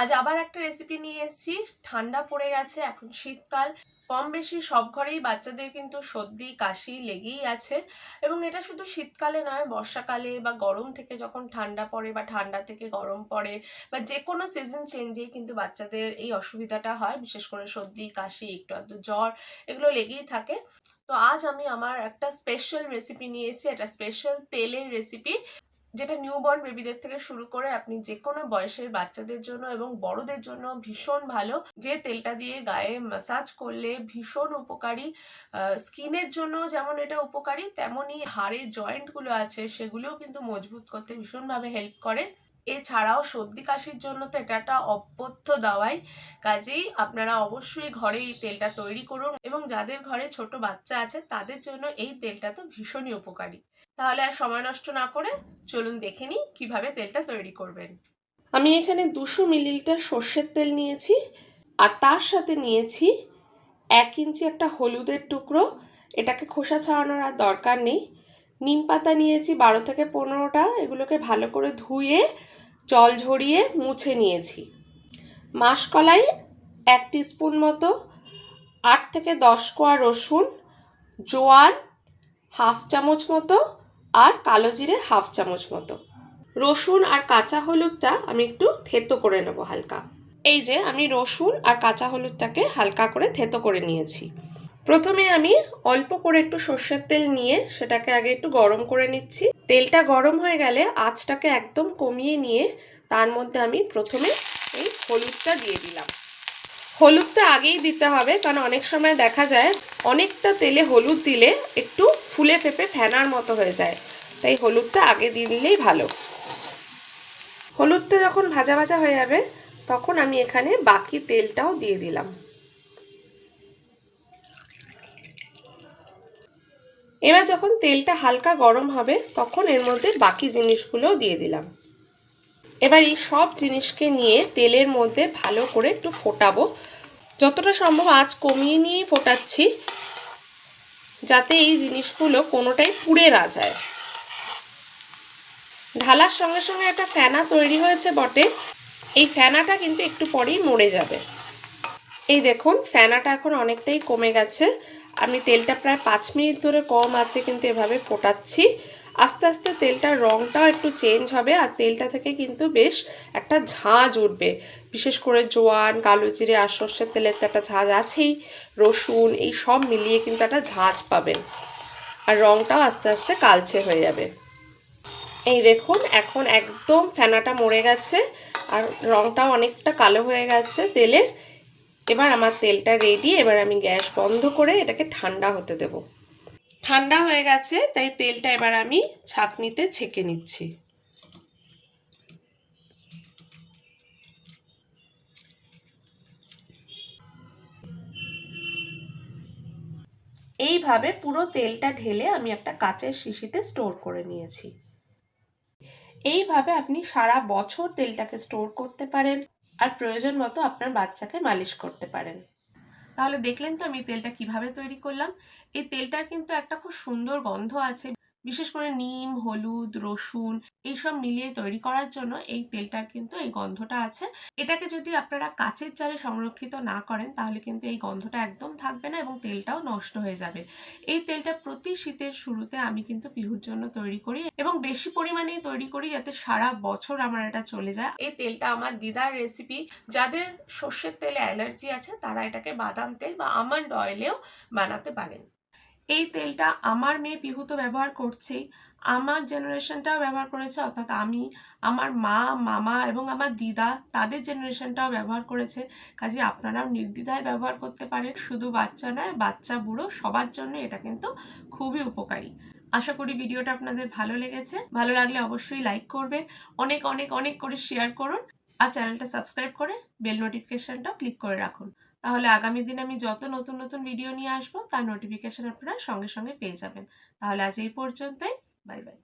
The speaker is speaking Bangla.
আজ আবার একটা রেসিপি নিয়ে এসেছি। ঠান্ডা পড়ে গেছে, এখন শীতকাল। কম বেশি সব ঘরেই বাচ্চাদের কিন্তু সর্দি কাশি লেগেই আছে। এবং এটা শুধু শীতকালে নয়, বর্ষাকালে বা গরম থেকে যখন ঠান্ডা পড়ে বা ঠান্ডা থেকে গরম পড়ে বা যে কোনো সিজন চেঞ্জেই কিন্তু বাচ্চাদের এই অসুবিধাটা হয়। বিশেষ করে সর্দি কাশি, একটু আধটু জ্বর, এগুলো লেগেই থাকে। তো আজ আমি আমার একটা স্পেশাল রেসিপি নিয়ে এসেছি। এটা স্পেশাল তেলের রেসিপি, যেটা নিউবর্ন বেবিদের থেকে শুরু করে আপনি যে কোনো বয়সের বাচ্চাদের জন্য এবং বড়দের জন্য ভীষণ ভালো। যে তেলটা দিয়ে গায়ে ম্যাসাজ করলে ভীষণ উপকারী। স্কিনের জন্য যেমন এটা উপকারী, তেমনই হাড়ের জয়েন্টগুলো আছে সেগুলোও কিন্তু মজবুত করতে ভীষণভাবে হেল্প করে। এছাড়াও সর্দি কাশির জন্য তো এটা একটা অব্যর্থ দাওয়াই। কাজেই আপনারা অবশ্যই ঘরে এই তেলটা তৈরি করুন, এবং যাদের ঘরে ছোট বাচ্চা আছে তাদের জন্য এই তেলটা তো ভীষণই উপকারী। তাহলে আর সময় নষ্ট না করে চলুন দেখে নিই কিভাবে তেলটা তৈরি করবেন। আমি এখানে 200 মিলিলিটার সর্ষের তেল নিয়েছি, আর তার সাথে নিয়েছি 1 ইঞ্চি একটা হলুদের টুকরো। এটাকে খোসা ছাড়ানোর আর দরকার নেই। নিম পাতা নিয়েছি 12 থেকে 15টা, এগুলোকে ভালো করে ধুয়ে জল ঝরিয়ে মুছে নিয়েছি। মাসকলাই 1 টিস্পুন মতো, 8 থেকে 10 কোয়া রসুন, জোয়ান হাফ চামচ মতো, আর কালো জিরে হাফ চামচ মতো। রসুন আর কাঁচা হলুদটা আমি একটু থেতো করে নেব হালকা। এই যে আমি রসুন আর কাঁচা হলুদটাকে হালকা করে থেতো করে নিয়েছি। প্রথমে আমি অল্প করে একটু সর্ষের তেল নিয়ে সেটাকে আগে একটু গরম করে নিচ্ছি। তেলটা গরম হয়ে গেলে আঁচটাকে একদম কমিয়ে নিয়ে তার মধ্যে আমি প্রথমে এই হলুদটা দিয়ে দিলাম। হলুদটা আগেই দিতে হবে, কারণ অনেক সময় দেখা যায় অনেকটা তেলে হলুদ দিলে একটু ফুলে ফেপে ফেনার মতো হয়ে যায়, তাই হলুদটা আগে দিয়ে দিলেই ভালো। হলুদটা যখন ভাজা ভাজা হয়ে যাবে তখন আমি এখানে বাকি তেলটাও দিয়ে দিলাম। এবার যখন তেলটা হালকা গরম হবে তখন এর মধ্যে বাকি জিনিসগুলোও দিয়ে দিলাম। এবার এই সব জিনিসকে নিয়ে তেলের মধ্যে ভালো করে একটু ফোটাবো। যতটা সম্ভব আঁচ কমিয়ে নিয়েই ফোটাচ্ছি, যাতে এই জিনিসগুলো কোনোটাই পুড়ে না যায়। ঢালার সঙ্গে সঙ্গে একটা ফেনা তৈরি হয়েছে বটে, এই ফেনাটা কিন্তু একটু পরেই মরে যাবে। এই দেখুন ফেনাটা এখন অনেকটাই কমে গেছে। আমি তেলটা প্রায় 5 মিনিট ধরে কম আছে কিন্তু এভাবে ফোটাচ্ছি। আস্তে আস্তে তেলটার রঙটাও একটু চেঞ্জ হবে, আর তেলটা থেকে কিন্তু বেশ একটা ঝাঁঝ উঠবে। বিশেষ করে জোয়ান, কালো জিরে আর সর্ষের তেলের তো একটা ঝাঁঝ আছেই, রসুন, এই সব মিলিয়ে কিন্তু একটা ঝাঁঝ পাবেন, আর রঙটাও আস্তে আস্তে কালচে হয়ে যাবে। এই দেখুন এখন একদম ফেনাটা মরে গেছে আর রঙটাও অনেকটা কালো হয়ে গেছে তেলের। এবার আমার তেলটা রেডি। এবার আমি গ্যাস বন্ধ করে এটাকে ঠান্ডা হতে দেব। ঠান্ডা হয়ে গেছে, তাই তেলটা এবার আমি ছাঁকনিতে ছেঁকে নিচ্ছি। এইভাবে পুরো তেলটা ঢেলে আমি একটা কাচের শিশিতে স্টোর করে নিয়েছি। এইভাবে আপনি সারা বছর তেলটাকে স্টোর করতে পারেন, আর প্রয়োজন মতো আপনার বাচ্চাকে মালিশ করতে পারেন। তাহলে দেখলেন তো আমি তেলটা কিভাবে তৈরি করলাম। এই তেলটার কিন্তু একটা খুব সুন্দর গন্ধ আছে, বিশেষ করে নিম, হলুদ, রসুন এইসব মিলিয়ে তৈরি করার জন্য এই তেলটার কিন্তু এই গন্ধটা আছে। এটাকে যদি আপনারা কাচের জারে সংরক্ষিত না করেন তাহলে কিন্তু এই গন্ধটা একদম থাকবে না এবং তেলটাও নষ্ট হয়ে যাবে। এই তেলটা প্রতি শীতের শুরুতে আমি কিন্তু পিহুর জন্য তৈরি করি, এবং বেশি পরিমাণেই তৈরি করি যাতে সারা বছর আমার এটা চলে যায়। এই তেলটা আমার দিদার রেসিপি। যাদের সর্ষের তেলে অ্যালার্জি আছে তারা এটাকে বাদাম তেল বা আমন্ড অয়েলেও বানাতে পারেন। এই তেলটা আমার মেয়ে পিহু তো ব্যবহার করছেই, আমার জেনারেশনটাও ব্যবহার করেছে, অর্থাৎ আমি, আমার মা, মামা এবং আমার দিদা তাদের জেনারেশনটাও ব্যবহার করেছে। কাজে আপনারাও নির্দ্বিধায় ব্যবহার করতে পারেন। শুধু বাচ্চা নয়, বাচ্চা বুড়ো সবার জন্য এটা কিন্তু খুবই উপকারী। আশা করি ভিডিওটা আপনাদের ভালো লেগেছে। ভালো লাগলে অবশ্যই লাইক করবেন, অনেক অনেক অনেক করে শেয়ার করুন, আর চ্যানেলটা সাবস্ক্রাইব করে বেল নোটিফিকেশনটাও ক্লিক করে রাখুন। তাহলে আগামী দিন আমি যত নতুন নতুন ভিডিও নিয়ে আসবো তার নোটিফিকেশন আপনারা সঙ্গে সঙ্গে পেয়ে যাবেন। তাহলে আজ এই পর্যন্তই। Bye bye.